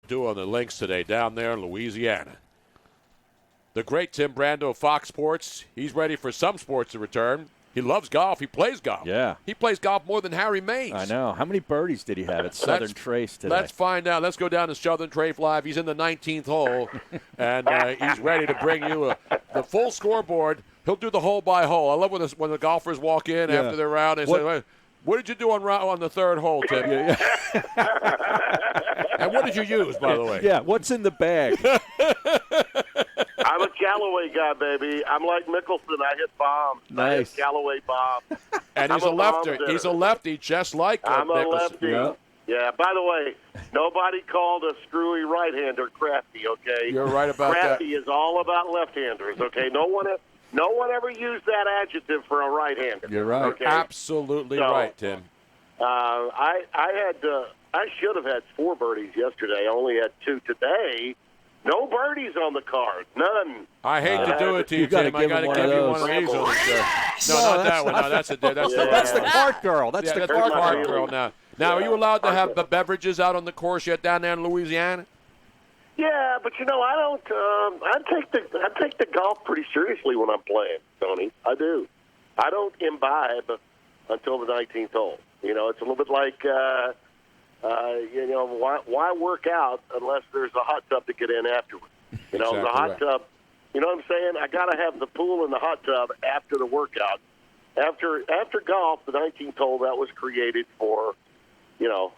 do on the links today down there in Louisiana. The great Tim Brando of Fox Sports, he's ready for some sports to return. He loves golf. He plays golf. Yeah. He plays golf more than Harry Mays. I know. How many birdies did he have at Southern Trace today? Let's find out. Let's go down to Southern Trace Live. He's in the 19th hole, and he's ready to bring you the full scoreboard. He'll do the hole by hole. I love when the golfers walk in after their round. They say, what did you do on the third hole, Tim? And what did you use, by the way? Yeah, what's in the bag? I'm a Callaway guy, baby. I'm like Mickelson. I hit bombs. Nice. I hit Callaway bombs. And he's a lefty. He's a lefty, just like I'm a Mickelson. lefty. Yeah, by the way, nobody called a screwy right-hander crafty, okay? You're right about crafty that. is all about left-handers, okay? No one ever used that adjective for a right-hander. You're right. Okay? Absolutely right, Tim. I should have had 4 birdies yesterday. I only had 2 today. No birdies on the card. None. I hate to do it to you, gotta Tim. I got to give you one of these. No, not that one. No, that's the cart girl. That's the cart girl now. Now, are you allowed to have the beverages out on the course yet down there in Louisiana? Yeah, but I don't. I take the golf pretty seriously when I'm playing, Tony. I do. I don't imbibe until the 19th hole. It's a little bit like. Why work out unless there's a hot tub to get in afterwards? The hot tub. You know what I'm saying? I got to have the pool and the hot tub after the workout. After golf, the 19th hole that was created for,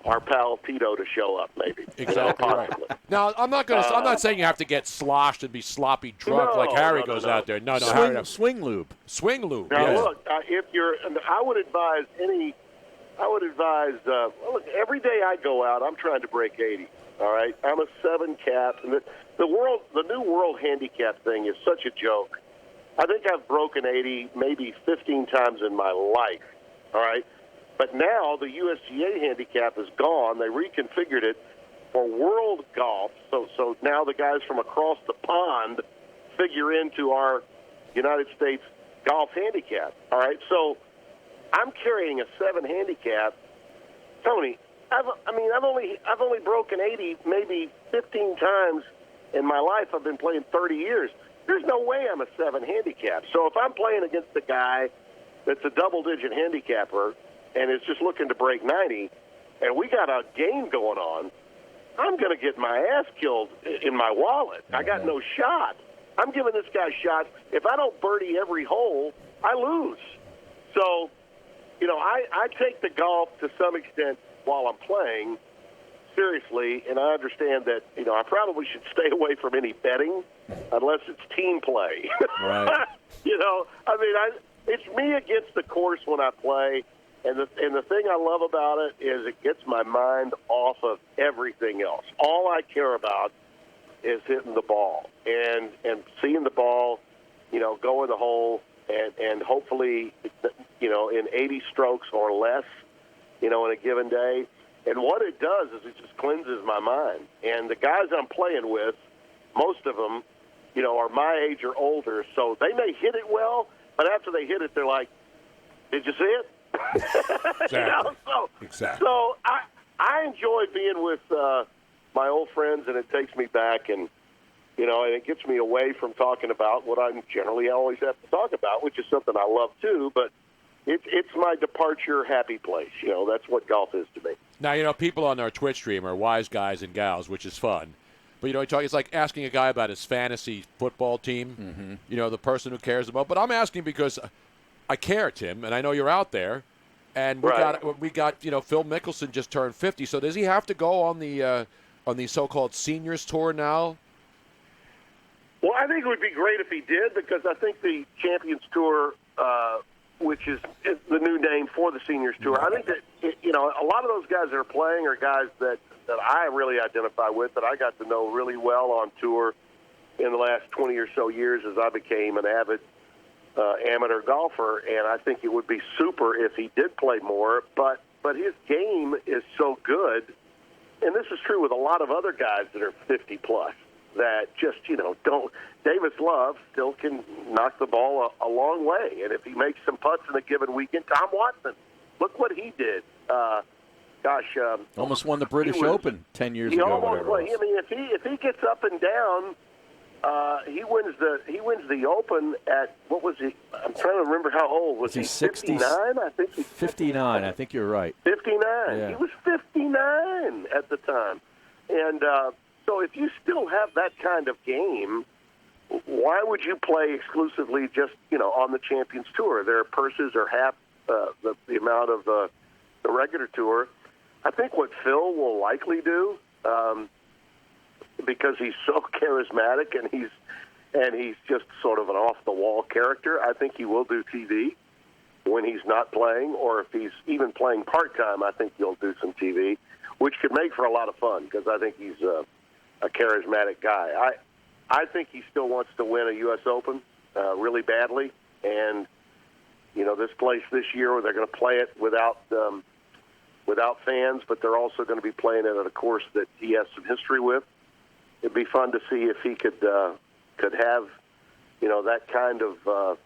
our pal Tito to show up, maybe. Exactly right. Now, I'm not saying you have to get sloshed and be sloppy drunk like Harry goes out there. No, swing lube. Swing lube. Now, yes. look, I would advise look, every day I go out, I'm trying to break 80. All right, I'm a 7 cap, and the new world handicap thing is such a joke. I think I've broken 80 maybe 15 times in my life. All right, but now the USGA handicap is gone. They reconfigured it for world golf. So now the guys from across the pond figure into our United States golf handicap. All right, so I'm carrying a 7 handicap. Tony, I've only broken 80 maybe 15 times in my life. I've been playing 30 years. There's no way I'm a 7 handicap. So if I'm playing against a guy that's a double-digit handicapper and is just looking to break 90, and we got a game going on, I'm going to get my ass killed in my wallet. I got no shot. I'm giving this guy shots. If I don't birdie every hole, I lose. So, I take the golf to some extent while I'm playing seriously, and I understand that, I probably should stay away from any betting unless it's team play. Right. It's me against the course when I play, and the thing I love about it is it gets my mind off of everything else. All I care about is hitting the ball and seeing the ball, go in the hole, and hopefully, in 80 strokes or less, in a given day. And what it does is it just cleanses my mind. And the guys I'm playing with, most of them, are my age or older, so they may hit it well, but after they hit it, they're like, "Did you see it?" Exactly. Exactly. So I enjoy being with my old friends, and it takes me back, and and it gets me away from talking about what I generally always have to talk about, which is something I love too, but it's my departure happy place. That's what golf is to me. Now, people on our Twitch stream are wise guys and gals, which is fun. But, it's like asking a guy about his fantasy football team, the person who cares about. But I'm asking because I care, Tim, and I know you're out there. And we got Phil Mickelson just turned 50. So does he have to go on the so-called seniors tour now? Well, I think it would be great if he did, because I think the Champions Tour, which is the new name for the Seniors Tour, I think that, a lot of those guys that are playing are guys that I really identify with, that I got to know really well on tour in the last 20 or so years as I became an avid amateur golfer, and I think it would be super if he did play more, but his game is so good, and this is true with a lot of other guys that are 50-plus, that just, don't. Davis Love still can knock the ball a long way, and if he makes some putts in a given weekend, Tom Watson, look what he did gosh, almost won the British Open 10 years he ago. Almost won. I mean, if he gets up and down, he wins the Open at, what was he? I'm trying to remember how old was he? 59? I think he's 59. I think you're right. 59. Yeah. He was 59 at the time, and so if you still have that kind of game, why would you play exclusively just on the Champions Tour? Their purses are half the amount of the regular tour. I think what Phil will likely do, because he's so charismatic and he's just sort of an off-the-wall character, I think he will do TV when he's not playing, or if he's even playing part-time, I think he'll do some TV, which could make for a lot of fun because I think he's a charismatic guy. I think he still wants to win a U.S. Open really badly, and this place this year, they're going to play it without fans, but they're also going to be playing it at a course that he has some history with. It'd be fun to see if he could have that kind of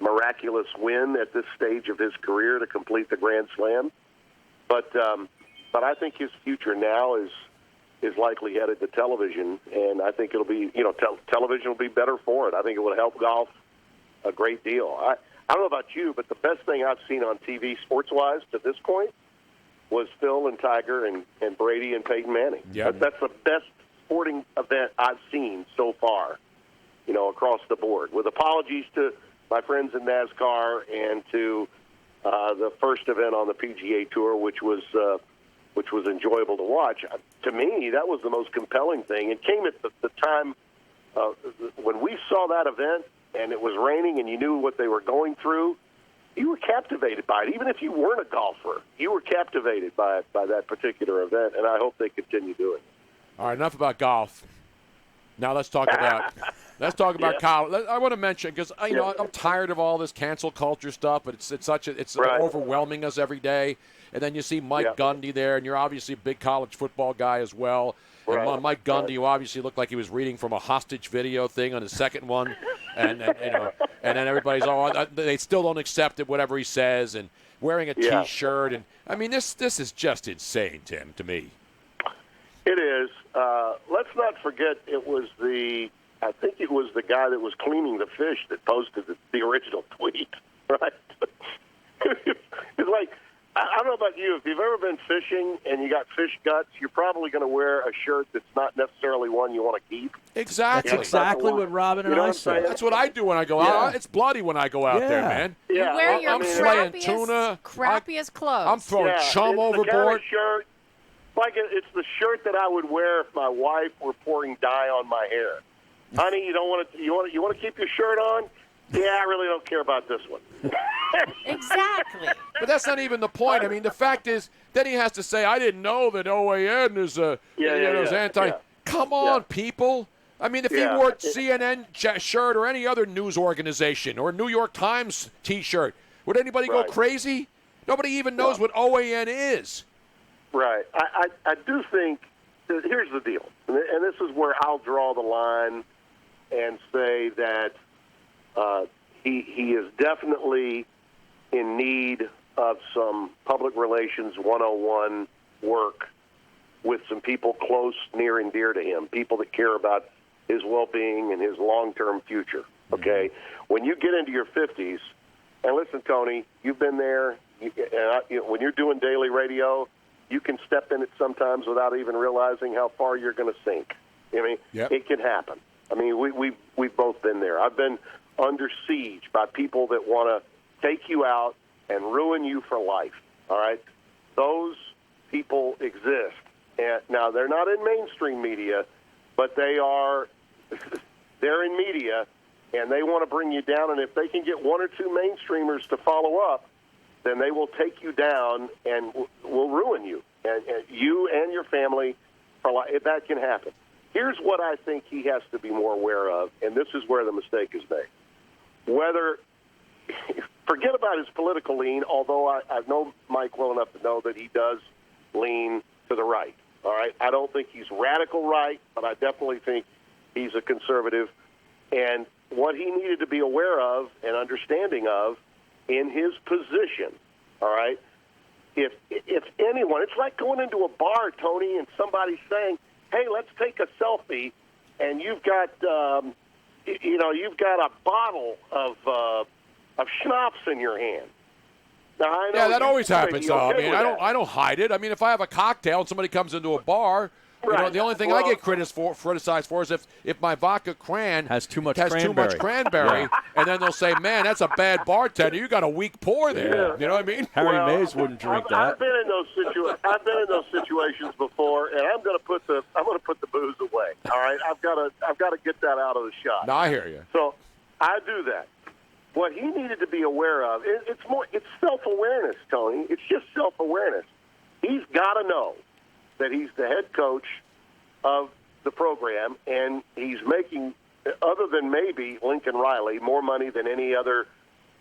miraculous win at this stage of his career to complete the Grand Slam. But I think his future now is likely headed to television, and I think it'll be television will be better for it. I think it will help golf a great deal. I don't know about you, but the best thing I've seen on TV sports-wise to this point was Phil and Tiger and Brady and Peyton Manning. Yep. That's the best sporting event I've seen so far, across the board. With apologies to my friends in NASCAR and to the first event on the PGA Tour, which was enjoyable to watch. To me, that was the most compelling thing. It came at the time when we saw that event, and it was raining, and you knew what they were going through. You were captivated by it. Even if you weren't a golfer, you were captivated by that particular event, and I hope they continue doing it. All right, enough about golf. Now let's talk about college. I want to mention, because I'm tired of all this cancel culture stuff, but it's Right. overwhelming us every day. And then you see Mike Gundy there, and you're obviously a big college football guy as well. Right. And Mike Gundy, who obviously looked like he was reading from a hostage video thing on his second one, and then everybody's they still don't accept it, whatever he says, and wearing a T-shirt, and I mean this is just insane, Tim, to me. It is. Let's not forget I think it was the guy that was cleaning the fish that posted the original tweet, right? It's like, I don't know about you. If you've ever been fishing and you got fish guts, you're probably going to wear a shirt that's not necessarily one you want to keep. Exactly. That's exactly what Robin and I said. That's what I do when I go out. It's bloody when I go out there, man. Yeah. You wear your crappiest clothes. I'm throwing chum it's overboard. The kind of shirt, it's the shirt that I would wear if my wife were pouring dye on my hair. Honey, you want to keep your shirt on? Yeah, I really don't care about this one. Exactly. But that's not even the point. I mean, the fact is, then he has to say, I didn't know that OAN is anti. Yeah. Come on, people. I mean, if he wore a CNN shirt or any other news organization or New York Times T-shirt, would anybody go crazy? Nobody even knows what OAN is. Right. I do think, here's the deal, and this is where I'll draw the line and say that he is definitely in need of some public relations 101 work with some people close, near, and dear to him, people that care about his well-being and his long-term future, okay? When you get into your 50s, and listen, Tony, you've been there. When you're doing daily radio, you can step in it sometimes without even realizing how far you're going to sink. I mean, It can happen. I mean, we've both been there. I've been under siege by people that want to take you out and ruin you for life, all right? Those people exist. And now, they're not in mainstream media, but they're in media, and they want to bring you down. And if they can get one or two mainstreamers to follow up, then they will take you down and will ruin you, and you and your family for life. That can happen. Here's what I think he has to be more aware of, and this is where the mistake is made. Forget about his political lean, although I know Mike well enough to know that he does lean to the right. All right, I don't think he's radical right, but I definitely think he's a conservative. And what he needed to be aware of and understanding of in his position, all right, if anyone, it's like going into a bar, Tony, and somebody's saying, "Hey, let's take a selfie," and you've got you've got a bottle of schnapps in your hand. Now, I know that always happens. Though. Okay, I don't hide it. I mean, if I have a cocktail and somebody comes into a bar, right. The only thing I get criticized for is if my vodka cran has too much cranberry, yeah. and then they'll say, "Man, that's a bad bartender. You got a weak pour there." Yeah. You know what I mean? Harry Mays wouldn't drink that. I've been in those situations before, and I'm going to put the booze away. All right, I've got to get that out of the shot. No, I hear you. So I do that. What he needed to be aware of, it's self-awareness, Tony. It's just self-awareness. He's got to know that he's the head coach of the program, and he's making, other than maybe Lincoln Riley, more money than any other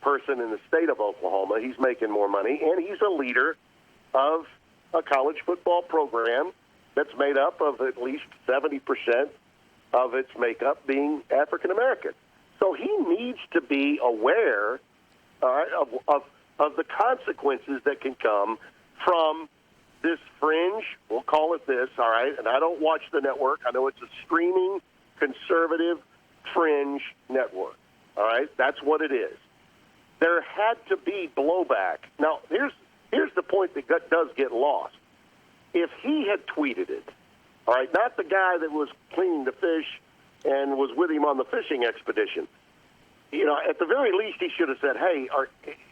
person in the state of Oklahoma. He's making more money, and he's a leader of a college football program that's made up of at least 70% of its makeup being African American. So he needs to be aware of the consequences that can come from this fringe, we'll call it this, all right? And I don't watch the network. I know it's a streaming, conservative, fringe network, all right? That's what it is. There had to be blowback. Now, here's the point that does get lost. If he had tweeted it, all right, not the guy that was cleaning the fish and was with him on the fishing expedition. At the very least, he should have said, "Hey,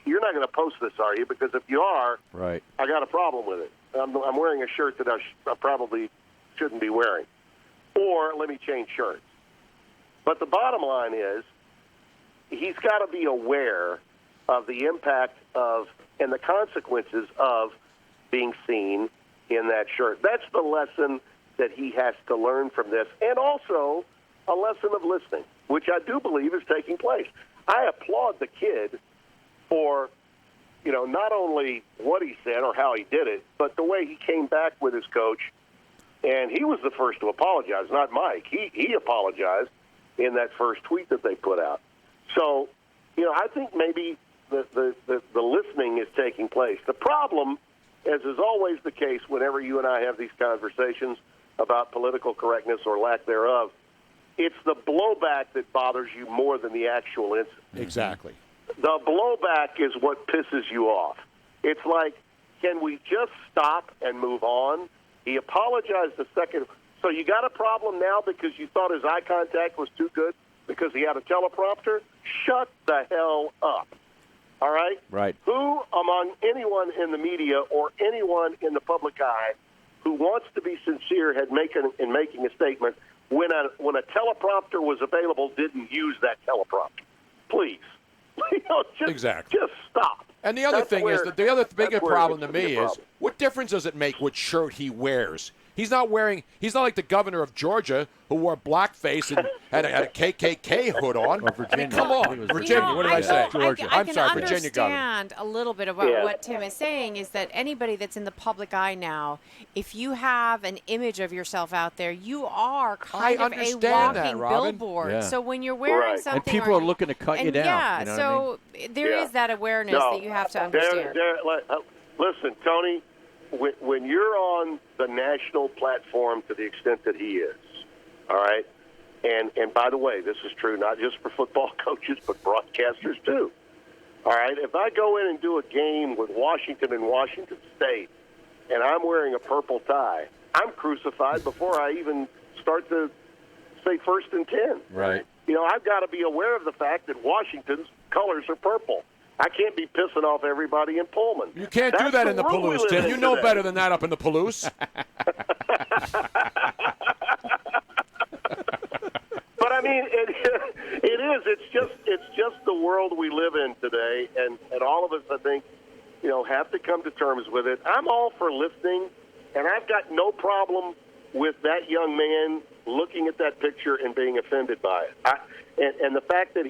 you're not going to post this, are you? Because if you are, right, I got a problem with it. I'm wearing a shirt that I probably shouldn't be wearing. Or let me change shirts." But the bottom line is he's got to be aware of the impact of and the consequences of being seen in that shirt. That's the lesson that he has to learn from this. And also a lesson of listening, which I do believe is taking place. I applaud the kid for, not only what he said or how he did it, but the way he came back with his coach. And he was the first to apologize, not Mike. He apologized in that first tweet that they put out. So, I think maybe the listening is taking place. The problem, as is always the case whenever you and I have these conversations about political correctness or lack thereof, it's the blowback that bothers you more than the actual incident. Exactly. The blowback is what pisses you off. It's like, can we just stop and move on? He apologized the second. So you got a problem now because you thought his eye contact was too good because he had a teleprompter? Shut the hell up. All right? Right. Who among anyone in the media or anyone in the public eye who wants to be sincere in making a statement when a teleprompter was available didn't use that teleprompter? Please. Just stop. And the other thing is that the other bigger problem to me is, problem. what difference does it make what shirt he wears? He's not like the governor of Georgia who wore blackface and had a KKK hood on. Or Virginia. I mean, come on. Virginia, what did I say? Georgia. I'm sorry, Virginia governor. I can understand a little bit about what Tim is saying is that anybody that's in the public eye now, if you have an image of yourself out there, you are kind of a walking billboard. Yeah. So when you're wearing something... And people are looking to cut you down. Yeah, you know so there is that awareness that you have to understand. Listen, Tony, when you're on the national platform to the extent that he is, all right, and by the way, this is true not just for football coaches, but broadcasters too. All right, if I go in and do a game with Washington and Washington State, and I'm wearing a purple tie, I'm crucified before I even start to say 1st and 10. Right. I've got to be aware of the fact that Washington's colors are purple. I can't be pissing off everybody in Pullman. You can't do that in the Palouse, Tim. You know better than that up in the Palouse. But I mean, it is. It's just the world we live in today, and all of us, I think, have to come to terms with it. I'm all for listening, and I've got no problem with that young man looking at that picture and being offended by it. And the fact that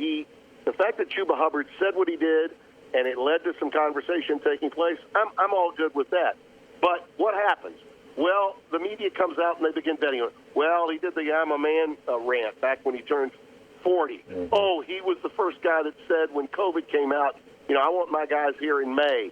Chuba Hubbard said what he did, and it led to some conversation taking place, I'm all good with that. But what happens? Well, the media comes out and they begin betting on it. Well, he did the I'm a man rant back when he turned 40. Mm-hmm. Oh, he was the first guy that said when COVID came out, I want my guys here in May.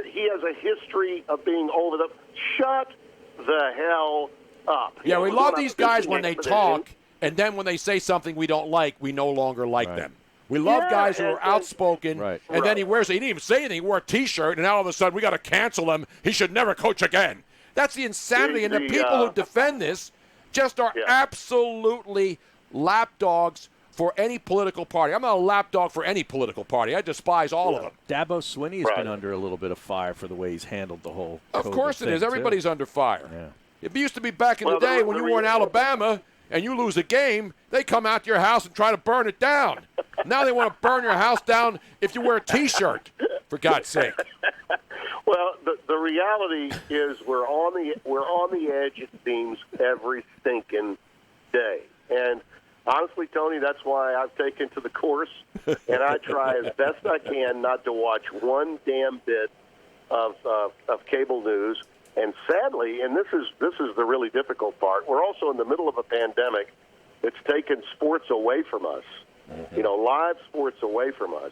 he has a history of being over the. Shut the hell up. Yeah, we love these guys when they talk, and then when they say something we don't like, we no longer like them. We love guys who are outspoken, and then he wears. He didn't even say anything. He wore a T-shirt, and now all of a sudden we got to cancel him. He should never coach again. That's the insanity, and the people who defend this just are absolutely lapdogs for any political party. I'm not a lapdog for any political party. I despise all of them. Dabo Swinney has been under a little bit of fire for the way he's handled the whole Of course it is. Everybody's under fire. Yeah. It used to be back in the day when you were in Alabama and you lose a game, they come out to your house and try to burn it down. Now they want to burn your house down if you wear a T-shirt, for God's sake. Well, the reality is we're on the edge, it seems, every stinking day. And honestly, Tony, that's why I've taken to the course, and I try as best I can not to watch one damn bit of cable news. And sadly, and this is the really difficult part, we're also in the middle of a pandemic that's taken sports away from us, live sports away from us.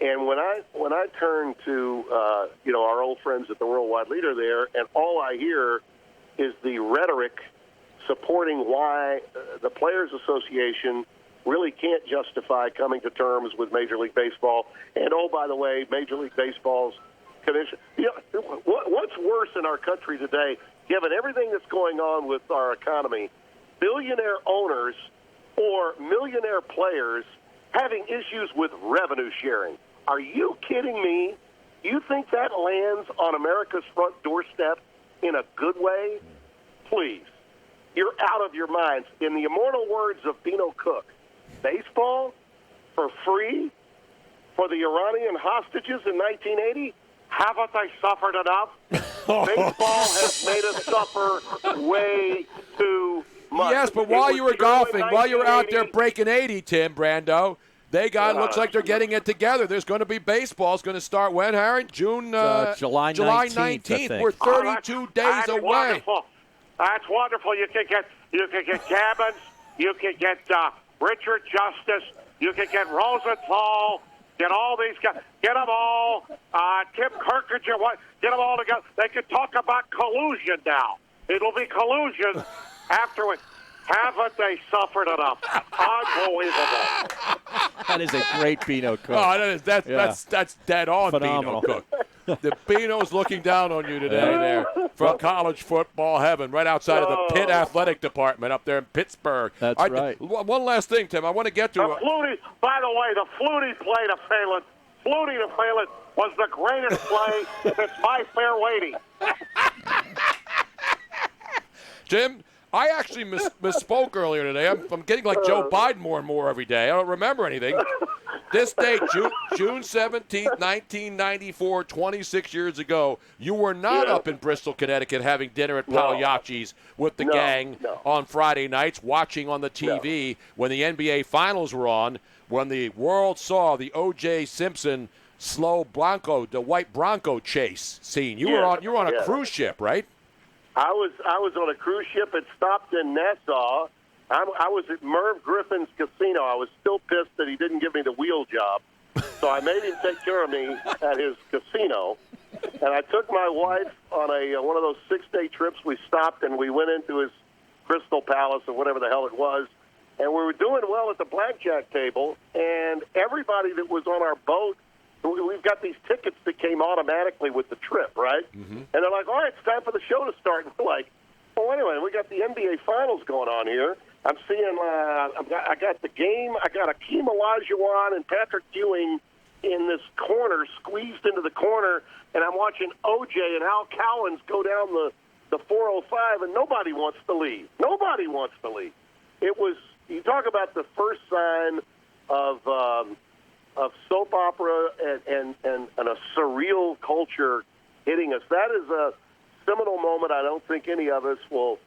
And when I turn to our old friends at the Worldwide Leader there, and all I hear is the rhetoric supporting why the Players Association really can't justify coming to terms with Major League Baseball. And, oh, by the way, Major League Baseball's commission. What's worse in our country today, given everything that's going on with our economy, billionaire owners or millionaire players having issues with revenue sharing? Are you kidding me? You think that lands on America's front doorstep in a good way? Please. You're out of your minds. In the immortal words of Beano Cook, baseball for free for the Iranian hostages in 1980? Haven't they suffered enough? Baseball has made us suffer way too much. Yes, but while you were golfing, while you were out there breaking 80, Tim Brando, looks like they're getting it together. There's going to be baseball. It's going to start when, Harry? July 19th. We're 32 days away. Wonderful. That's wonderful. You can get Gabbins. You can get Richard Justice. You can get Rosenthal. Get all these guys. Get them all. Tim Kirkendall. Get them all together. They can talk about collusion now. It'll be collusion afterwards. Haven't they suffered enough? Unbelievable. That is a great Beano Cook. Oh, that's dead on, Beano Cook. The Beano's looking down on you today there from college football heaven, right outside of the Pitt Athletic Department up there in Pittsburgh. That's right. One last thing, Tim. I want to get to Flutie. By the way, the Flutie play to Phelan. Flutie to Phelan was the greatest play since My Fair Lady. Jim, I actually misspoke earlier today. I'm getting like Joe Biden more and more every day. I don't remember anything. This date, June 17th, 1994, 26 years ago, you were not up in Bristol, Connecticut having dinner at Pagliacci's with the gang on Friday nights, watching on the TV when the NBA Finals were on, when the world saw the O.J. Simpson slow the white Bronco chase scene. You were on a cruise ship, right? I was on a cruise ship. It stopped in Nassau. I was at Merv Griffin's casino. I was still pissed that he didn't give me the wheel job, so I made him take care of me at his casino. And I took my wife on one of those 6-day trips. We stopped and we went into his Crystal Palace or whatever the hell it was, and we were doing well at the blackjack table. And everybody that was on our boat, we've got these tickets that came automatically with the trip, right? Mm-hmm. And they're like, all right, it's time for the show to start. And we're like, well, anyway, we got the NBA Finals going on here. I'm seeing, I got the game. I got Akeem Olajuwon and Patrick Ewing in this corner, squeezed into the corner, and I'm watching O.J. and Al Cowens go down the 405, and nobody wants to leave. Nobody wants to leave. It was, you talk about the first sign of soap opera and a surreal culture hitting us. That is a seminal moment I don't think any of us will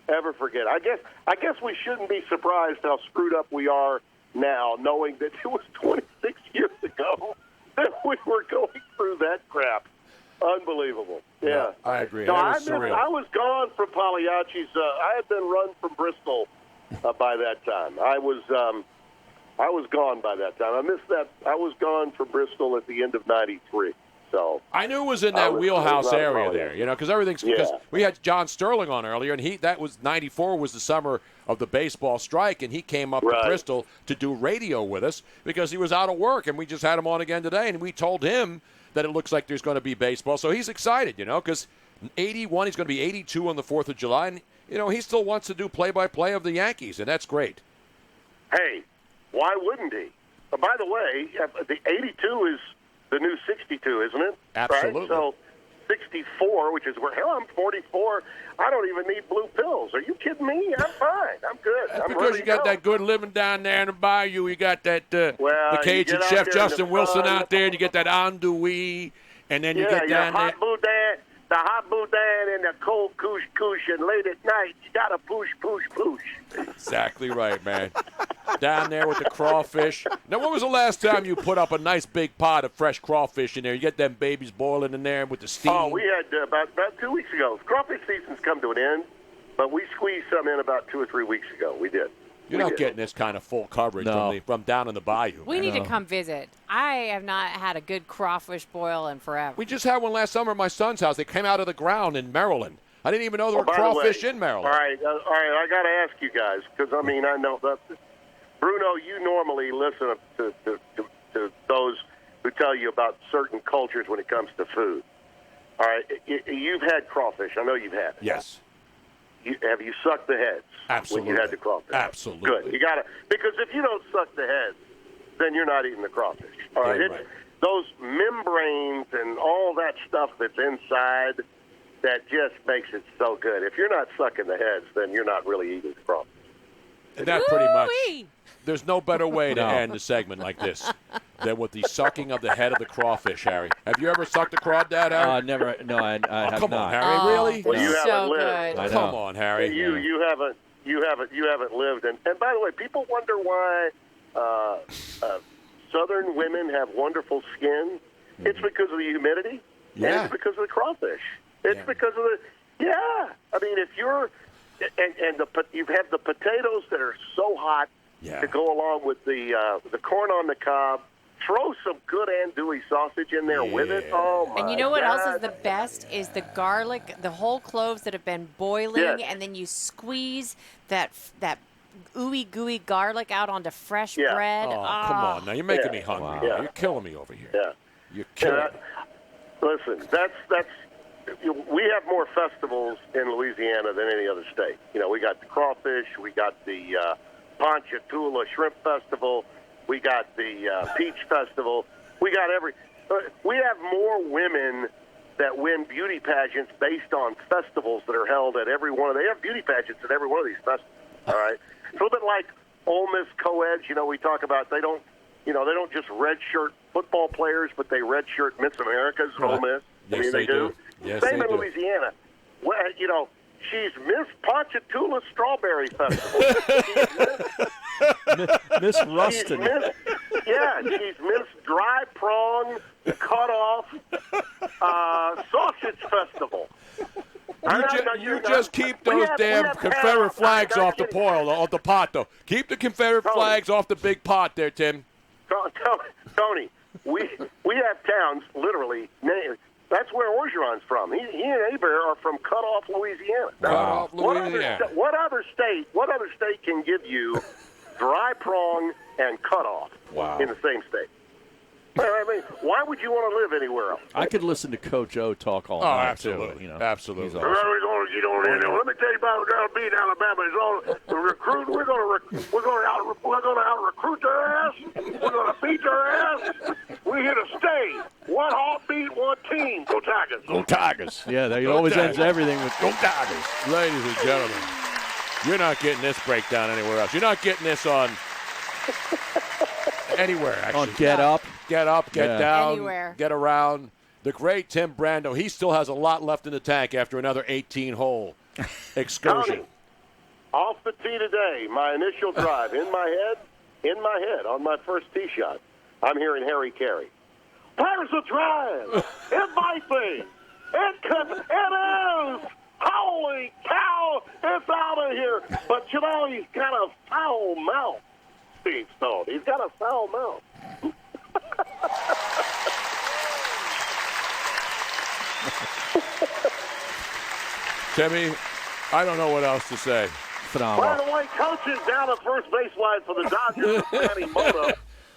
ever forget. I guess we shouldn't be surprised how screwed up we are now, knowing that it was 26 years ago that we were going through that crap. Unbelievable. Yeah. No, I agree. So that was surreal. I was gone from Pagliacci's. I had been run from Bristol by that time. I was gone by that time. I missed that. I was gone from Bristol at the end of '93. So I knew it was in that wheelhouse area there, because everything's because we had John Sterling on earlier, and that was 94 was the summer of the baseball strike, and he came up to Bristol to do radio with us because he was out of work, and we just had him on again today, and we told him that it looks like there's going to be baseball, so he's excited, because 81, he's going to be 82 on the 4th of July, and he still wants to do play-by-play of the Yankees, and that's great. Hey, why wouldn't he? By the way, the 82 is the new 62, isn't it? Absolutely. Right? So 64, which is where, hell, I'm 44. I don't even need blue pills. Are you kidding me? I'm fine. I'm good. That's because you got that good living down there in the bayou. You got that the Cajun chef Justin Wilson out there, and you get that andouille, and then you get down there. The hot boudin and the cold kush, and late at night, you got to push. Exactly right, man. Down there with the crawfish. Now, when was the last time you put up a nice big pot of fresh crawfish in there? You get them babies boiling in there with the steam. Oh, we had about 2 weeks ago. Crawfish season's come to an end, but we squeezed some in about 2 or 3 weeks ago. We did. You're not getting this kind of full coverage from down in the bayou. We need to come visit. I have not had a good crawfish boil in forever. We just had one last summer at my son's house. They came out of the ground in Maryland. I didn't even know there were crawfish in Maryland. All right. I got to ask you guys because I know that Bruno, you normally listen to those who tell you about certain cultures when it comes to food. All right, you've had crawfish. I know you've had. Yes. Have you sucked the heads? Absolutely. When you had the crawfish? Absolutely. Good. You got to, because if you don't suck the heads, then you're not eating the crawfish. All right. Those membranes and all that stuff that's inside, that just makes it so good. If you're not sucking the heads, then you're not really eating the crawfish. That pretty much. There's no better way to end a segment like this than with the sucking of the head of the crawfish, Harry. Have you ever sucked a crawdad, Harry? Never. No, I have come not. On, Harry. Really? Well, you haven't lived. Come on, Harry. You haven't lived. And by the way, people wonder why Southern women have wonderful skin. It's because of the humidity. Yeah. And it's because of the crawfish. It's because of the I mean, if you're you have the potatoes that are so hot to go along with the corn on the cob. Throw some good andouille sausage in there with it. Oh, my And you know what God. else is the best is the garlic, the whole cloves that have been boiling, and then you squeeze that ooey gooey garlic out onto fresh bread. Oh, come on. Now you're making me hungry. Wow. You're killing me over here. Yeah. You're killing me. Listen, that's we have more festivals in Louisiana than any other state. We got the crawfish, we got the Ponchatoula Shrimp Festival, we got the Peach Festival. We got we have more women that win beauty pageants based on festivals that are held at every one of. They have beauty pageants at every one of these festivals. All right, it's a little bit like Ole Miss co-eds. We talk about they don't just redshirt football players, but they redshirt Miss Americas at Ole Miss. Yes, they do. Yes, Same they in do. Louisiana. Well, she's Miss Ponchatoula Strawberry Festival. Miss Ruston. She's Miss Dry Prong Cut Off Sausage Festival. You just keep those damn Confederate flags off the pot, though. Keep the Confederate flags off the big pot there, Tim. Tony, we have towns literally named. That's where Orgeron's from. He and Aber are from Cut Off, Louisiana. Wow. Louisiana. What other state can give you Dry Prong and Cut Off in the same state? I mean, why would you want to live anywhere else? I could listen to Coach O talk all night, absolutely. too. Absolutely. He's awesome. We're going to get on in there. Let me tell you about being Alabama. It's all the recruit. We're going to out recruit their ass. We're going to beat their ass. We're here to stay. One heartbeat, one team. Go Tigers. Go Tigers. Yeah, he always ends everything with Go Tigers. Ladies and gentlemen, you're not getting this breakdown anywhere else. You're not getting this on anywhere, actually. on Get Up. Get up, get down, Anywhere. get around. The great Tim Brando, he still has a lot left in the tank after another 18-hole excursion. Off the tee today, my initial drive in my head on my first tee shot. I'm hearing Harry Carey. There's a drive. It might be. It is. Holy cow! It's out of here. But he's got a foul mouth. Steve Stone. He's got a foul mouth. Timmy, I don't know what else to say. By the way, coach is down at first baseline for the Dodgers, Manny Mota.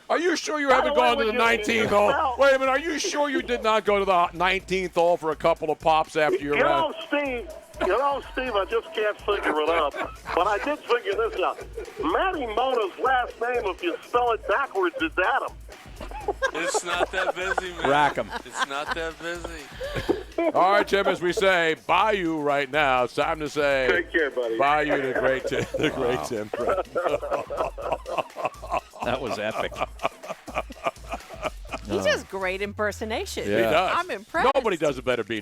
Are you sure you haven't gone to the 19th hole? Wait a minute. Are you sure you did not go to the 19th hole for a couple of pops after your round? Steve, I just can't figure it out. But I did figure this out. Manny Mota's last name, if you spell it backwards, is Adam. It's not that busy, man. Rack 'em. It's not that busy. All right, Tim, as we say, bye you right now. It's time to say take care, buddy. Bye you, the great Tim. The great Tim. That was epic. He does great impersonation. Yeah. He does. I'm impressed. Nobody does a better being